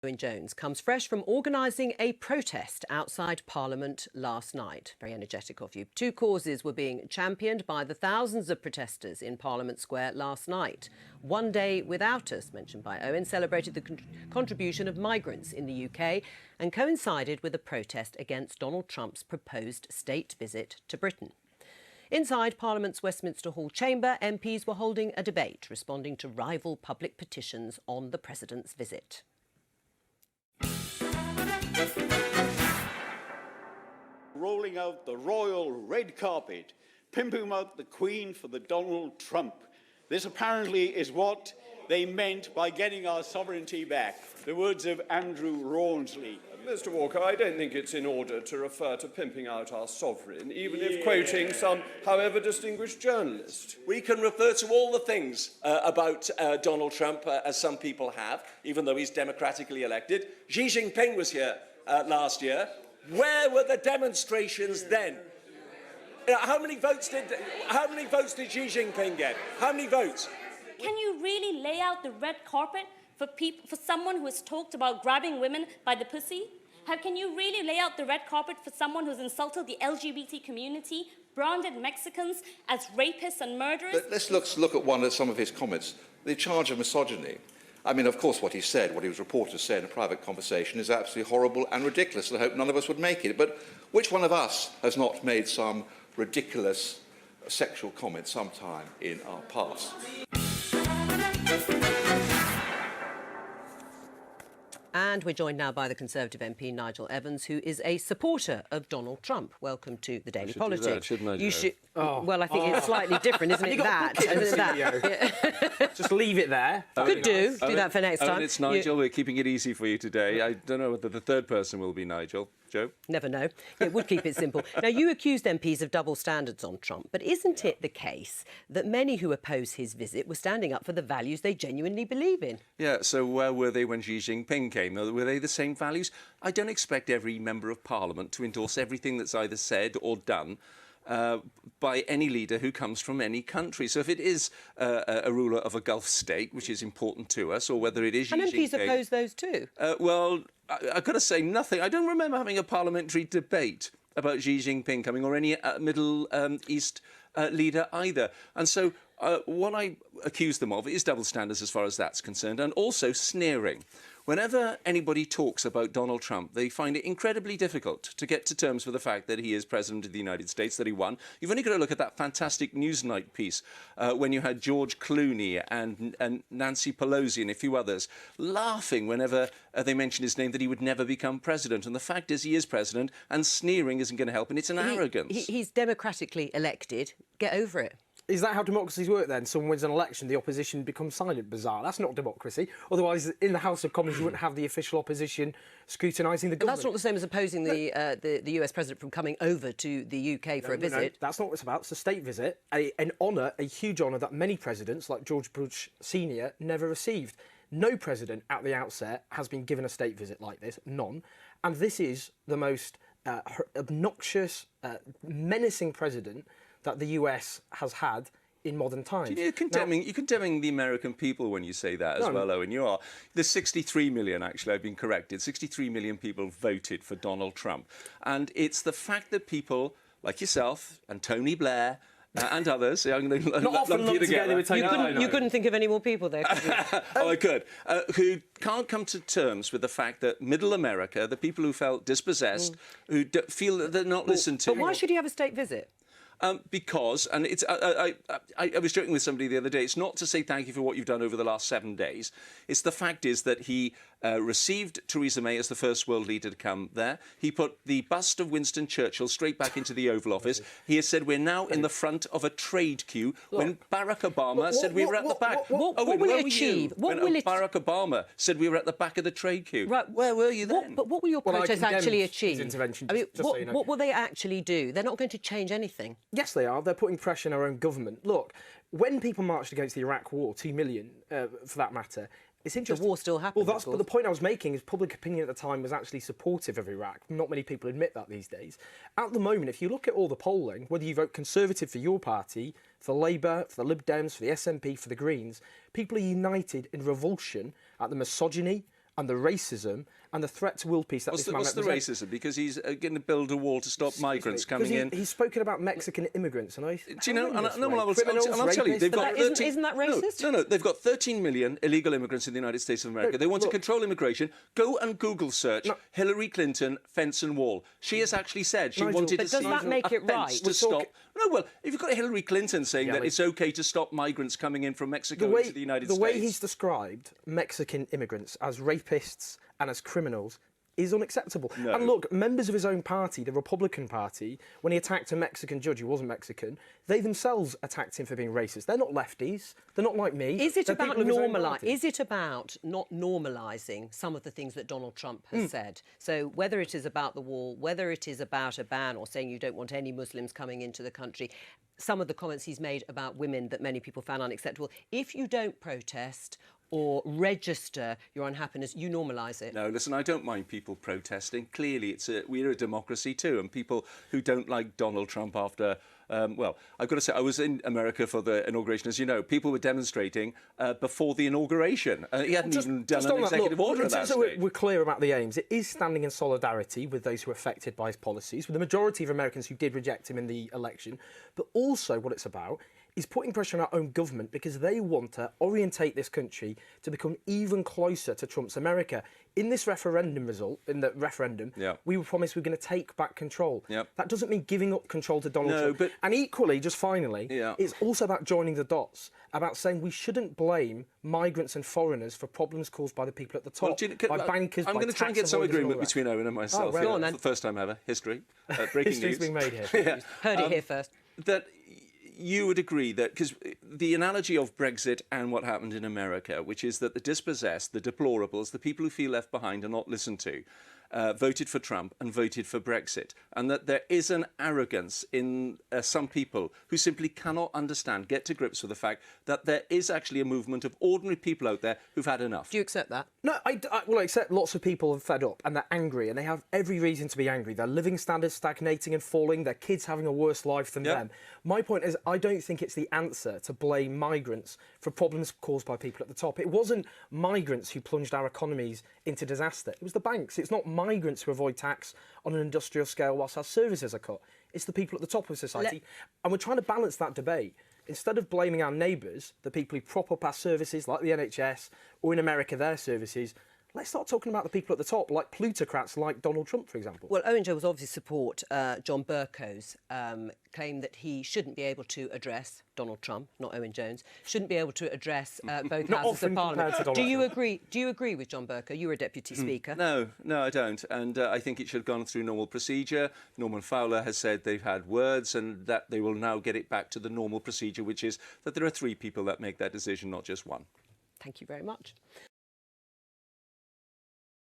Owen Jones comes fresh from organising a protest outside Parliament last night. Very energetic of you. Two causes were being championed by the thousands of protesters in Parliament Square last night. One Day Without Us, mentioned by Owen, celebrated the contribution of migrants in the UK and coincided with a protest against Donald Trump's proposed state visit to Britain. Inside Parliament's Westminster Hall chamber, MPs were holding a debate, responding to rival public petitions on the President's visit. Rolling out the royal red carpet, pimping out the Queen for the Donald Trump. This apparently is what they meant by getting our sovereignty back. The words of Andrew Rawnsley. Mr. Walker, I don't think it's in order to refer to pimping out our sovereign, even if quoting some, however distinguished journalist. We can refer to all the things about Donald Trump, as some people have, even though he's democratically elected. Xi Jinping was here last year. Where were the demonstrations then? How many votes did Xi Jinping get? How many votes? Can you really lay out the red carpet for someone who has talked about grabbing women by the pussy? Can you really lay out the red carpet for someone who's insulted the LGBT community, branded Mexicans as rapists and murderers? Let's look at some of his comments. The charge of misogyny. I mean, of course, what he said, what he was reported to say in a private conversation is absolutely horrible and ridiculous, and I hope none of us would make it. But which one of us has not made some ridiculous sexual comment sometime in our past? And we're joined now by the Conservative MP Nigel Evans, who is a supporter of Donald Trump. Welcome to the Daily Politics. Do that, shouldn't I, you should. Well, I think it's slightly different, isn't it? Yeah. Just leave it there. Could do that for next time. And it's Nigel. We're keeping it easy for you today. I don't know whether the third person will be Nigel. Joe? Never know. It would keep it simple. Now, you accused MPs of double standards on Trump, but isn't it the case that many who oppose his visit were standing up for the values they genuinely believe in? Yeah, so where were they when Xi Jinping came? Were they the same values? I don't expect every member of Parliament to endorse everything that's either said or done by any leader who comes from any country. So if it is a ruler of a Gulf state, which is important to us, or whether it is Xi Jinping... And MPs oppose those too? Well, I've got to say nothing. I don't remember having a parliamentary debate about Xi Jinping coming, or any Middle East leader either. And so what I accuse them of is double standards as far as that's concerned, and also sneering. Whenever anybody talks about Donald Trump, they find it incredibly difficult to get to terms with the fact that he is President of the United States, that he won. You've only got to look at that fantastic Newsnight piece when you had George Clooney and Nancy Pelosi and a few others laughing whenever they mentioned his name, that he would never become president. And the fact is he is president, and sneering isn't going to help, and it's an arrogance. He's democratically elected. Get over it. Is that how democracies work then? Someone wins an election, the opposition becomes silent. Bizarre. That's not democracy. Otherwise, in the House of Commons, you wouldn't have the official opposition scrutinising the government. That's not the same as opposing the US President from coming over to the UK for a visit. No, that's not what it's about. It's a state visit, an honour, a huge honour that many presidents, like George Bush Sr., never received. No president at the outset has been given a state visit like this, none. And this is the most obnoxious, menacing president that the US has had in modern times. You're condemning the American people when you say that as well, Owen. You are. There's 63 million, actually, I've been corrected. 63 million people voted for Donald Trump. And it's the fact that people like yourself and Tony Blair and others, I'm going to lump you together. You couldn't think of any more people there, could you? Oh, I could. Who can't come to terms with the fact that middle America, the people who felt dispossessed, who feel that they're not listened to... But why should he have a state visit? Because, and it's, I was joking with somebody the other day, it's not to say thank you for what you've done over the last 7 days. It's the fact is that he received Theresa May as the first world leader to come there. He put the bust of Winston Churchill straight back into the Oval Office. He has said we're now in the front of a trade queue, when Barack Obama said we were at the back. What will it achieve? Barack Obama said we were at the back of the trade queue. Right. Where were you then? But what will your protest actually achieve? Intervention, I mean, what will they actually do? They're not going to change anything. Yes, they are. They're putting pressure on our own government. Look, when people marched against the Iraq war, 2 million, for that matter, it's interesting. The war still happened. Well, but the point I was making is public opinion at the time was actually supportive of Iraq. Not many people admit that these days. At the moment, if you look at all the polling, whether you vote Conservative for your party, for Labour, for the Lib Dems, for the SNP, for the Greens, people are united in revulsion at the misogyny, and the racism and the threat to world peace that this man What's the represents. racism? Because he's going to build a wall to stop migrants coming in. He's spoken about Mexican immigrants, and I. Do you know? Criminals, And I'll tell you, they've got. Isn't that racist? No, they've got 13 million illegal immigrants in the United States of America. They want to control immigration. Go and Google search Hillary Clinton fence and wall. She has actually said she Nigel, wanted but to does see that make a it fence right? to stop. No, well, if you've got Hillary Clinton saying that like- it's okay to stop migrants coming in from Mexico into the United the States. way he's described Mexican immigrants as rapists and as criminals is unacceptable. No. And look, members of his own party, the Republican Party, when he attacked a Mexican judge who wasn't Mexican, they themselves attacked him for being racist. They're not lefties. They're not like me. Is it They're about people of his own party. Is it about not normalising some of the things that Donald Trump has said? So whether it is about the wall, whether it is about a ban or saying you don't want any Muslims coming into the country, some of the comments he's made about women that many people found unacceptable. If you don't protest or register your unhappiness, you normalise it. No, listen, I don't mind people protesting. Clearly, we're a democracy too, and people who don't like Donald Trump after... well, I've got to say, I was in America for the inauguration. As you know, people were demonstrating before the inauguration. He hadn't even done an executive order at that stage. We're clear about the aims. It is standing in solidarity with those who are affected by his policies, with the majority of Americans who did reject him in the election. But also what it's about is putting pressure on our own government because they want to orientate this country to become even closer to Trump's America. In this referendum result, we were promised we were going to take back control. Yep. That doesn't mean giving up control to Donald Trump. But... And equally, just finally, it's also about joining the dots, about saying we shouldn't blame migrants and foreigners for problems caused by the people at the top, by bankers, I'm by going to try and get tax some avoiders and all agreement that. between Owen and myself. well, go on For then. the first time ever. History. Breaking History's news. being made here. Yeah. Heard it here first. That you would agree that, because the analogy of Brexit and what happened in America, which is that the dispossessed, the deplorables, the people who feel left behind and not listened to, voted for Trump and voted for Brexit, and that there is an arrogance in some people who simply cannot understand, get to grips with the fact that there is actually a movement of ordinary people out there who've had enough. Do you accept that? No, I accept lots of people are fed up and they're angry and they have every reason to be angry. Their living standards stagnating and falling, their kids having a worse life than them. My point is, I don't think it's the answer to blame migrants for problems caused by people at the top. It wasn't migrants who plunged our economies into disaster. It was the banks. It's not migrants who avoid tax on an industrial scale whilst our services are cut. It's the people at the top of society. And we're trying to balance that debate. Instead of blaming our neighbours, the people who prop up our services, like the NHS, or in America, their services, let's start talking about the people at the top, like plutocrats like Donald Trump, for example. Well, Owen Jones obviously support John Bercow's claim that he shouldn't be able to address Donald Trump, not Owen Jones, shouldn't be able to address both Not houses of often Parliament. compared to Donald Do you Trump. agree? Do you agree with John Bercow? You were a deputy speaker. No, I don't. And I think it should have gone through normal procedure. Norman Fowler has said they've had words and that they will now get it back to the normal procedure, which is that there are 3 people that make that decision, not just one. Thank you very much.